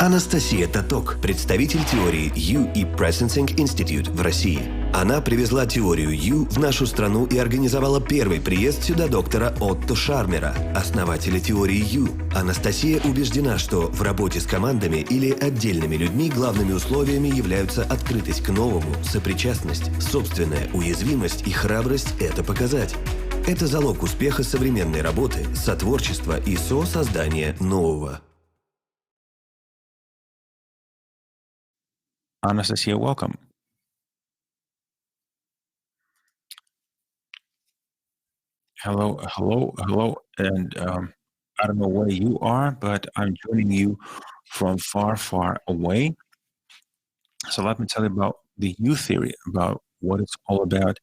Анастасия Тоток, представитель теории U и Presencing Institute в России. Она привезла теорию U в нашу страну и организовала первый приезд сюда доктора Отто Шармера, основателя теории U. Анастасия убеждена, что в работе с командами или отдельными людьми главными условиями являются открытость к новому, сопричастность, собственная уязвимость и храбрость это показать. Это залог успеха современной работы, сотворчества и сосоздания нового. Anastasia, welcome. Hello, hello, hello. And I don't know where you are, but I'm joining you from far, far away. So let me tell you about the U theory, about what it's all about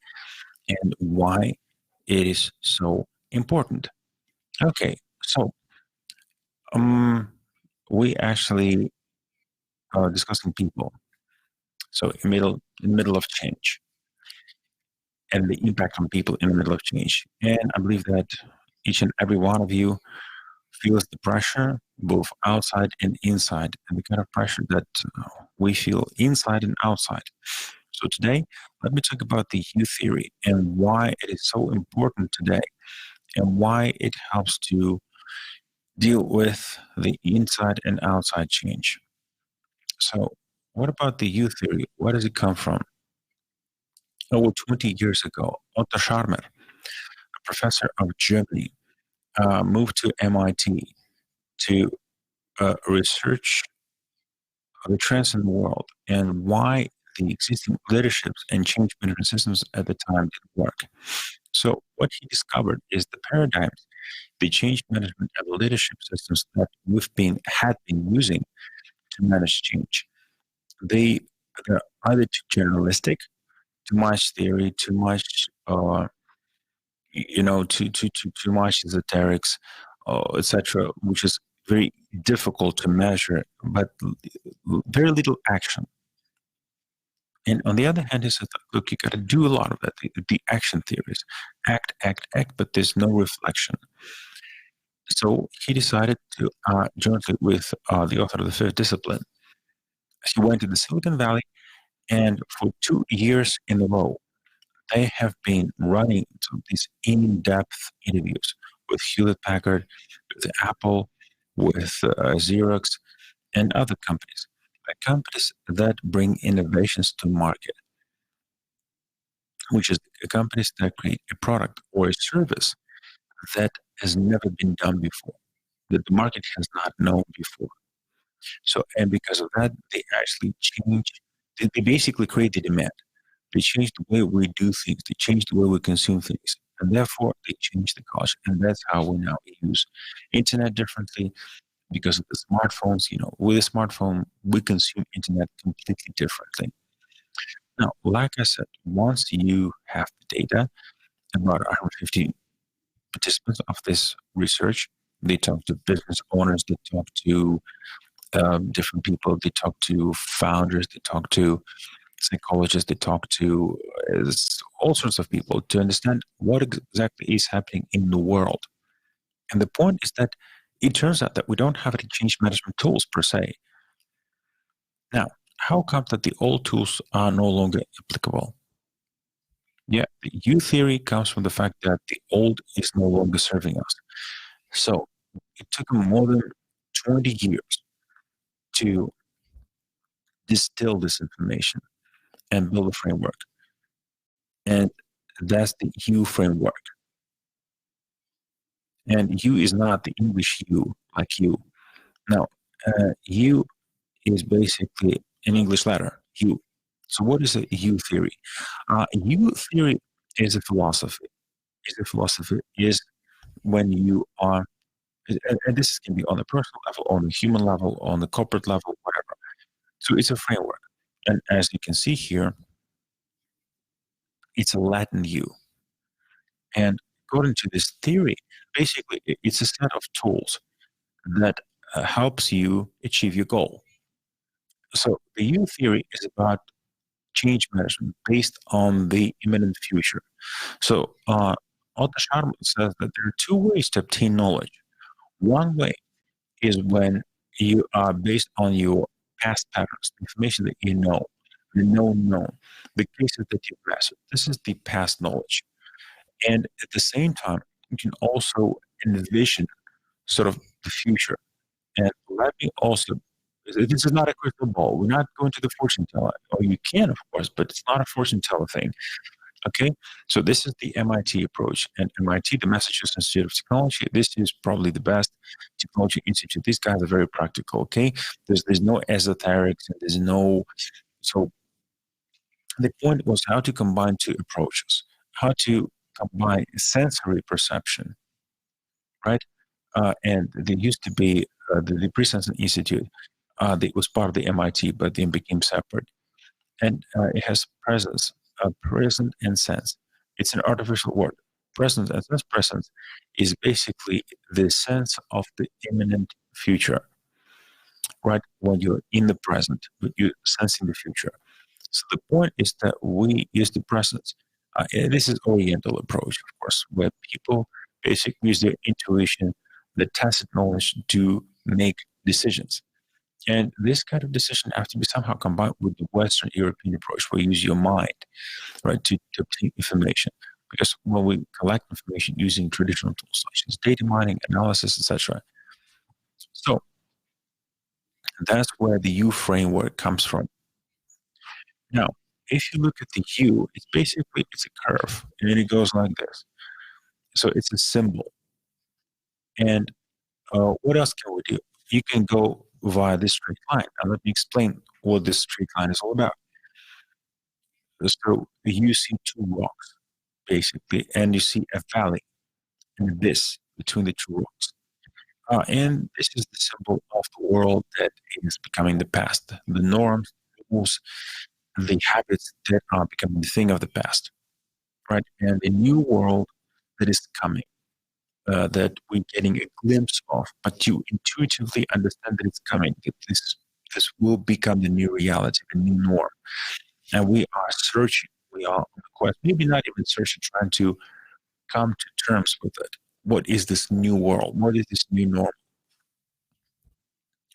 and why it is so important. Okay, so we actually are discussing people. So in the middle of change and the impact on people in the middle of change. And I believe that each and every one of you feels the pressure both outside and inside, and the kind of pressure that we feel inside and outside. So today, let me talk about the U theory and why it is so important today and why it helps to deal with the inside and outside change. So what about the U theory? Where does it come from? Over 20 years ago, Otto Scharmer, a professor of Germany, moved to MIT to research the trends in the world and why the existing leaderships and change management systems at the time didn't work. So what he discovered is the paradigms, the change management and the leadership systems that had been using to manage change. They're either too generalistic, too much theory, too much too much esoterics, etc., which is very difficult to measure, but very little action. And on the other hand, he said, look, you got to do a lot of that, the action theories. Act, act, act, but there's no reflection. So he decided to, jointly with the author of the Fifth Discipline, he went to the Silicon Valley, and for 2 years in a row, they have been running these in-depth interviews with Hewlett-Packard, with Apple, with Xerox, and other companies, like companies that bring innovations to market, which is companies that create a product or a service that has never been done before, that the market has not known before. So, and because of that, they actually they basically create the demand. They change the way we do things. They change the way we consume things. And therefore, they change the culture. And that's how we now use internet differently because of the smartphones. With a smartphone, we consume internet completely differently. Now, like I said, once you have the data, about 150 participants of this research, they talk to business owners, they talk to different people, they talk to founders, they talk to psychologists, they talk to all sorts of people to understand what exactly is happening in the world. And the point is that it turns out that we don't have any change management tools per se. Now, how come that the old tools are no longer applicable? Yeah, the U theory comes from the fact that the old is no longer serving us. So it took them more than 20 years to distill this information and build a framework. And that's the U framework. And U is not the English U, like you. Now, U is basically an English letter, U. So what is a U theory? U theory is a philosophy. Is when you are, and this can be on the personal level, on the human level, on the corporate level, whatever. So it's a framework. And as you can see here, it's a Latin U. And according to this theory, basically, it's a set of tools that helps you achieve your goal. So the U theory is about change management based on the imminent future. So Otto Scharmer says that there are two ways to obtain knowledge. One way is when you are based on your past patterns, information that you know, the known, the cases that you've mastered. This is the past knowledge. And at the same time, you can also envision sort of the future. And let me also, this is not a crystal ball. We're not going to the fortune teller. Or you can, of course, but it's not a fortune teller thing. Okay, so this is the MIT approach, and MIT, the Massachusetts Institute of Technology. This is probably the best technology institute. These guys are very practical. Okay, there's no esoterics, and there's no. So the point was how to combine two approaches, how to combine sensory perception, right? And there used to be the Pre-Sensing Institute. That was part of the MIT, but then became separate. And it has presence, present and sense. It's an artificial word. Presence and sense. Presence is basically the sense of the imminent future, right? When you're in the present, but you're sensing the future. So the point is that we use the presence. And this is Oriental approach, of course, where people basically use their intuition, the tacit knowledge to make decisions. And this kind of decision has to be somehow combined with the Western European approach, where you use your mind, right, to obtain information. Because when we collect information using traditional tools such as data mining, analysis, etc., so that's where the U framework comes from. Now, if you look at the U, it's basically it's a curve, and it goes like this. So it's a symbol. And what else can we do? You can go via this straight line. And let me explain what this straight line is all about. So you see two rocks, basically, and you see a valley and this between the two rocks. And this is the symbol of the world that is becoming the past, the norms, the rules, the habits that are becoming the thing of the past, right? And the new world that is coming, that we're getting a glimpse of, but you intuitively understand that it's coming, that this will become the new reality, the new norm. And we are searching, we are on the quest, maybe not even searching, trying to come to terms with it. What is this new world? What is this new norm?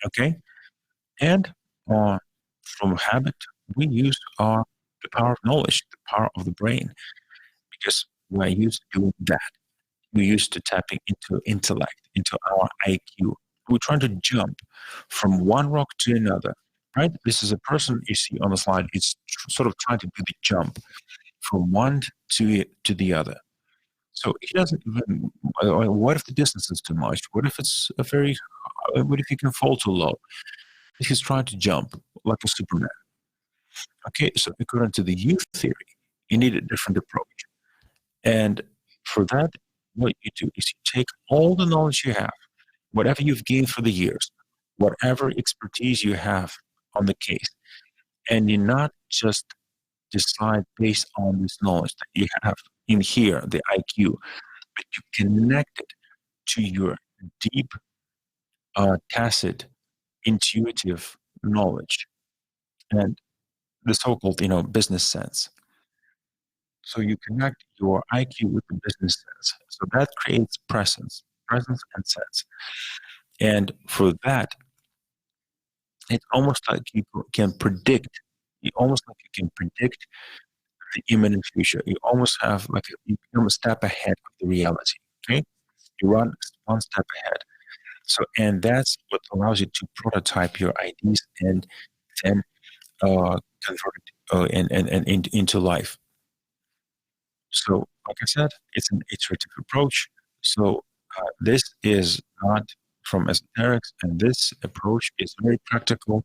Okay? And from habit, we use the power of knowledge, the power of the brain, because we're used to doing that. We're used to tapping into intellect, into our IQ. We're trying to jump from one rock to another, right? This is a person you see on the slide. It's sort of trying to do the jump from one to the other. So he doesn't even. What if the distance is too much? What if it's a very? What if he can fall too low? He's trying to jump like a Superman. Okay, so according to the youth theory, you need a different approach. And for that, what you do is you take all the knowledge you have, whatever you've gained for the years, whatever expertise you have on the case, and you not just decide based on this knowledge that you have in here, the IQ, but you connect it to your deep, tacit, intuitive knowledge and the so-called, business sense. So you connect your IQ with the business sense. So that creates presence and sense. And for that, it's almost like you can predict. You almost like you can predict the imminent future. You almost have you become a step ahead of the reality. Okay, you run one step ahead. So, and that's what allows you to prototype your ideas and then convert it into life. So, like I said, it's an iterative approach. So, this is not from esoterics, and this approach is very practical.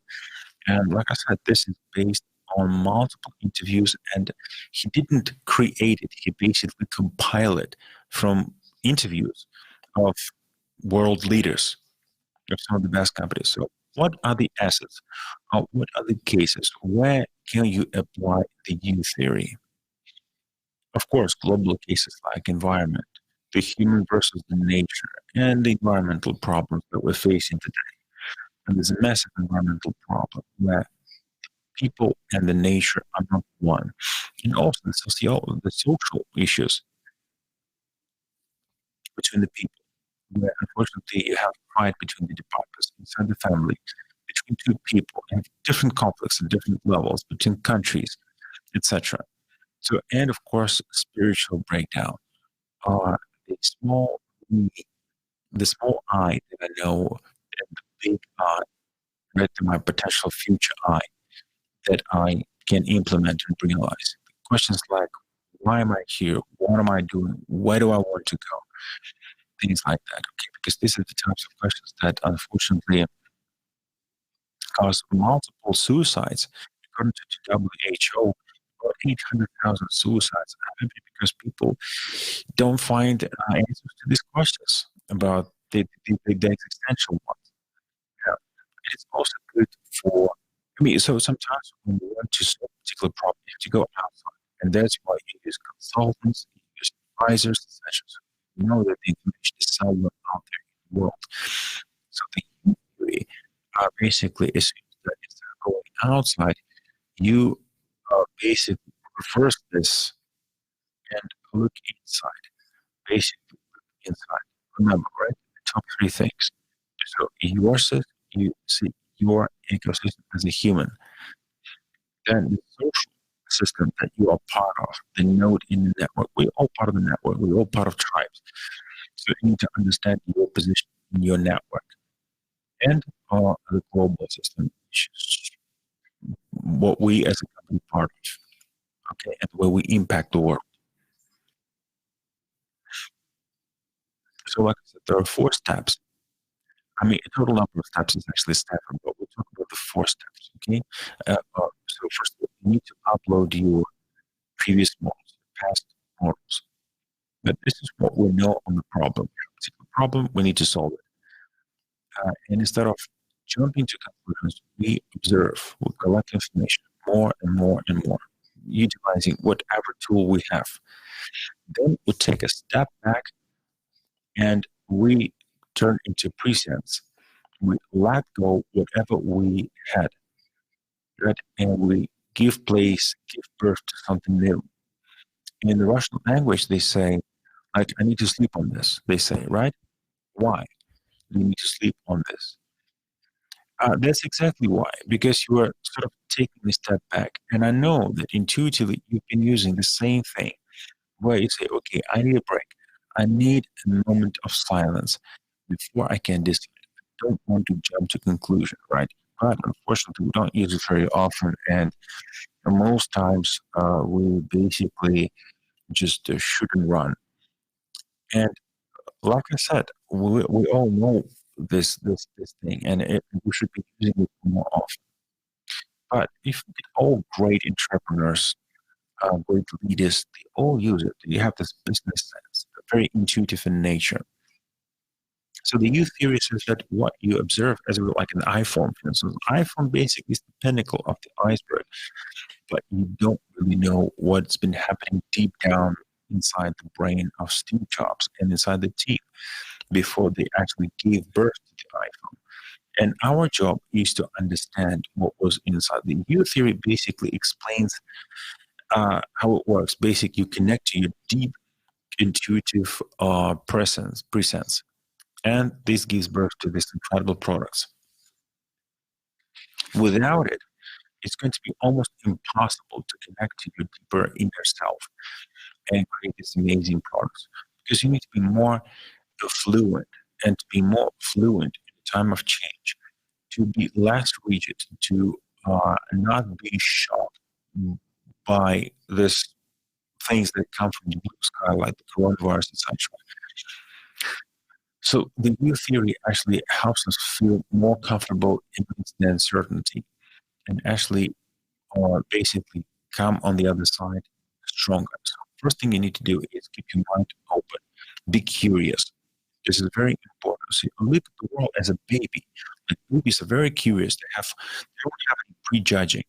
And like I said, this is based on multiple interviews, and he didn't create it. He basically compiled it from interviews of world leaders of some of the best companies. So, what are the assets? What are the cases? Where can you apply the U theory? Of course, global cases like environment, the human versus the nature, and the environmental problems that we're facing today. And there's a massive environmental problem where people and the nature are not one. And also the social issues between the people. where unfortunately you have fight between the departments inside the family, between two people, and different conflicts at different levels between countries, etc. So, and of course, spiritual breakdown. Uh, the small me, the small I that I know, and the big I, right, to my potential future I that I can implement and realize. Questions like, why am I here? What am I doing? Where do I want to go? Things like that. Okay, because these are the types of questions that unfortunately cause multiple suicides. According to the WHO, about 800,000 suicides happen because people don't find answers to these questions about the existential ones. Yeah. And it's also good for, I mean, so sometimes when you want to solve a particular problem, you have to go outside. And that's why you use consultants, you use advisors, etc. So you know that the information is somewhere out there in the world. So the theory basically is that instead of going outside, you basically reverse this and look inside. Basically, look inside. Remember, right? The top three things. So you see your ecosystem as a human. Then the social system that you are part of, the node in the network. We're all part of the network. We're all part of tribes. So you need to understand your position in your network and the global system, which is what we as a company part of, okay, and where we impact the world. So, like I said, there are 4 steps. I mean, a total number of steps is actually 7, but we'll talk about the 4 steps, okay? So, first of all, you need to upload your previous models, past models. But this is what we know on the problem. It's a problem, we need to solve it. And instead of jumping to conclusions, we observe, we collect information more and more and more, utilizing whatever tool we have. Then we take a step back and we turn into prescience. We let go whatever we had, right? And we give place, give birth to something new. In the Russian language, they say, like, I need to sleep on this, they say, right? Why do you need to sleep on this? That's exactly why, because you are sort of taking a step back. And I know that intuitively you've been using the same thing where you say, okay, I need a break. I need a moment of silence before I can decide. I don't want to jump to conclusion, right? But unfortunately, we don't use it very often. And most times we basically just shoot and run. And like I said, we all know this thing, and we should be using it more often. But if all great entrepreneurs, great leaders, they all use it. They have this business sense, very intuitive in nature. So the youth theory says that what you observe as like an iPhone, for instance, iPhone basically is the pinnacle of the iceberg, but you don't really know what's been happening deep down inside the brain of Steve Jobs and inside the team before they actually gave birth to the iPhone. And our job is to understand what was inside. The youth theory basically explains how it works. Basically, you connect to your deep intuitive presence, and this gives birth to these incredible products. Without it, it's going to be almost impossible to connect to your deeper inner self and create these amazing products because you need to be more fluent, and to be more fluent in the time of change, to be less rigid, to not be shocked by this things that come from the blue sky like the coronavirus, etc. So the new theory actually helps us feel more comfortable amidst the uncertainty and actually basically come on the other side stronger. So first thing you need to do is keep your mind open. Be curious. This is very important. So look at the world as a baby. Like babies are very curious. They don't have any prejudging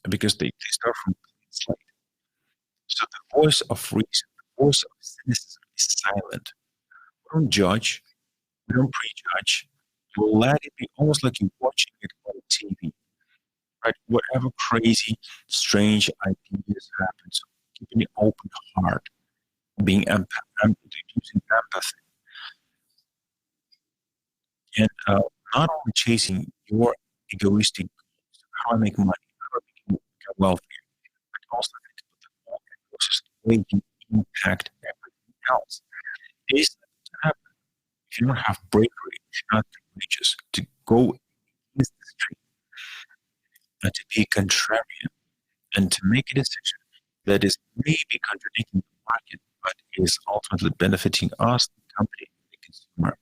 because they start from clean slate. So the voice of reason, the voice of cynicism is silent. We don't judge. We don't prejudge. We'll let it be almost like you're watching it on TV, right? Whatever crazy, strange ideas happen, so keeping an open heart, being using empathy. not only chasing your egoistic goals, how I make money, how I become wealthy, but also think about the whole ecosystem, the way you impact everything else. It is not to happen if you don't have bravery, if you're not courageous to go against the stream and to be contrarian and to make a decision that is maybe contradicting the market, but is ultimately benefiting us, the company, the consumer.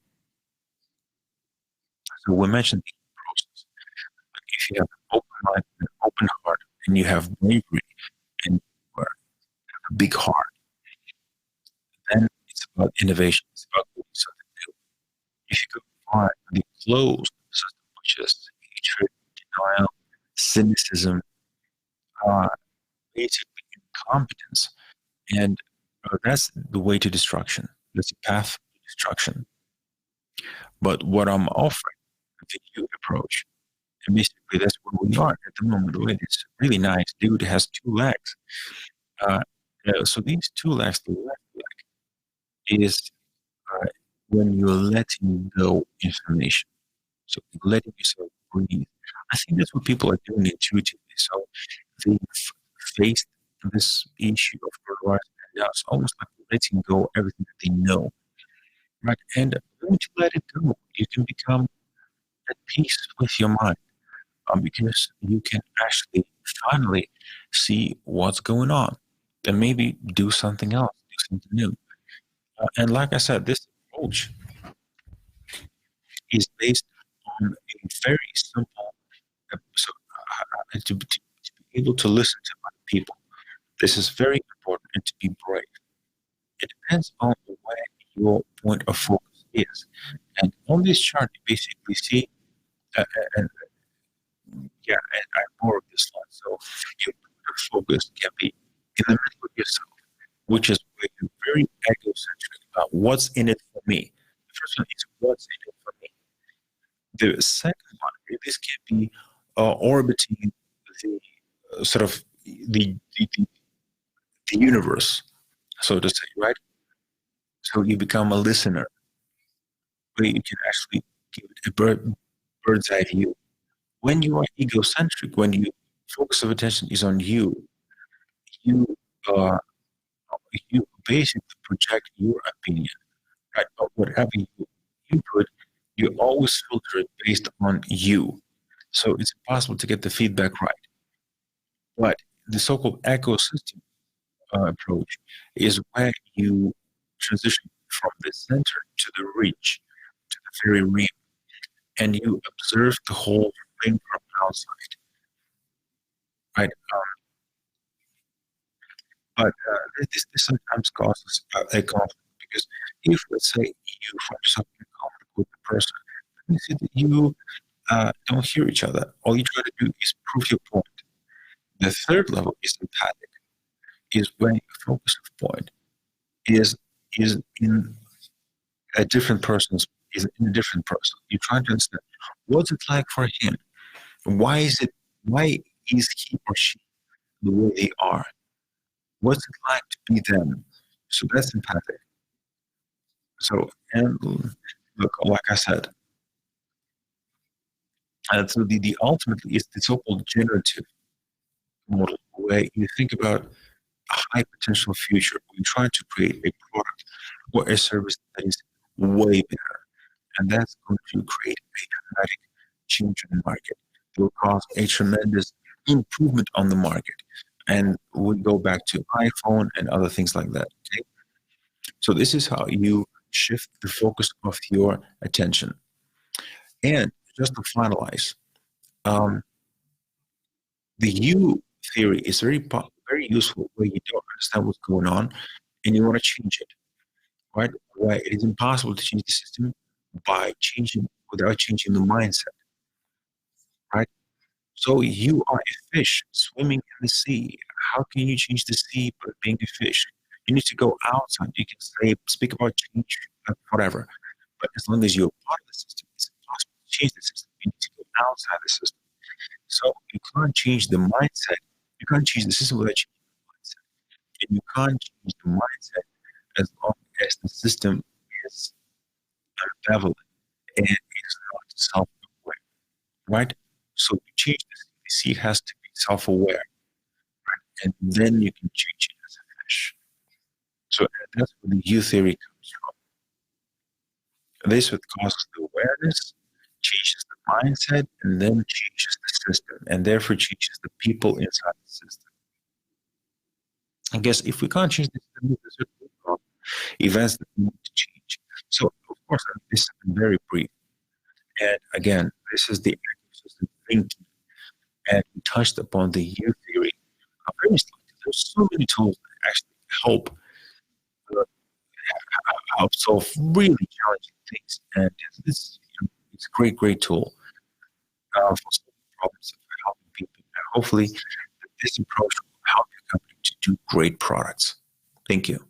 So we mentioned the process. But if you have an open mind, an open heart, and you have bravery, and you have a big heart, then it's about innovation. It's about doing something new. If you go find the closed system, which is hatred, denial, cynicism, uh, basically incompetence, and that's the way to destruction. That's a path to destruction. But what I'm offering, the new approach, and basically that's where we are at the moment. Right? It's really nice. Dude has two legs. Uh, so these two legs, the left leg is uh, when you're letting go information. So letting yourself breathe. I think that's what people are doing intuitively. So they've faced this issue of polarizing, and now it's almost like letting go everything that they know. Right? And once you let it go, you can become at peace with your mind. Because you can actually finally see what's going on and maybe do something else, do something new. And like I said, this approach is based on a very simple, so to be able to listen to other people. This is very important and to be brave. It depends on where your point of focus is. And on this chart, you basically see, uh, uh, uh, yeah, I borrowed this one. So your point of focus can be in the middle of yourself, which is where you're very egocentric about what's in it for me. The first one is what's in it for me. The second one, this can be orbiting the sort of the universe, so to say, right? So you become a listener, where you can actually give it a bird's eye view. When you are egocentric, when you focus of attention is on you uh, you basically project your opinion, right? But whatever you input, you always filter it based on you. So it's impossible to get the feedback right. But the so-called ecosystem approach is where you transition from the center to the reach, to the very rim, and you observe the whole thing from outside, right? But this sometimes causes a conflict because if, let's say, you find yourself in conflict with the person, that means that you don't hear each other. All you try to do is prove your point. The third level is empathic, is when your focus of point is in a different person's is in a different person. You're trying to understand what's it like for him. Why is he or she the way they are? What's it like to be them? So that's empathic. So and look, like I said, so the ultimately is the so-called generative model where you think about a high potential future. We try to create a product or a service that is way better, and that's going to create a dramatic change in the market. It will cause a tremendous improvement on the market, and we go back to iPhone and other things like that. Okay, so this is how you shift the focus of your attention. And just to finalize, um, the U theory is very useful where you don't understand what's going on and you want to change it, right? Where it is impossible to change the system by changing without changing the mindset, right? So you are a fish swimming in the sea. How can you change the sea by being a fish? You need to go outside. You can speak about change, whatever. But as long as you're part of the system, it's impossible to change the system. You need to go outside the system. So you can't change the mindset. You can't change the system without changing the mindset. And you can't change the mindset as long as the system is benevolent and is not self-aware, right? So to change the CDC has to be self-aware, and then you can change it as a fish. So that's where the U theory comes from. This what causes the awareness, changes the mindset, and then changes the system, and therefore changes the people inside the system. I guess if we can't change the system, there's certain events that need to change. So, of course, this is very brief. And again, this is the ecosystem thinking. And we touched upon the U theory. Very slightly. There's so many tools that actually help solve really challenging things. And this it's a great, great tool for solving problems and for helping people. And hopefully, this approach will help your company to do great products. Thank you.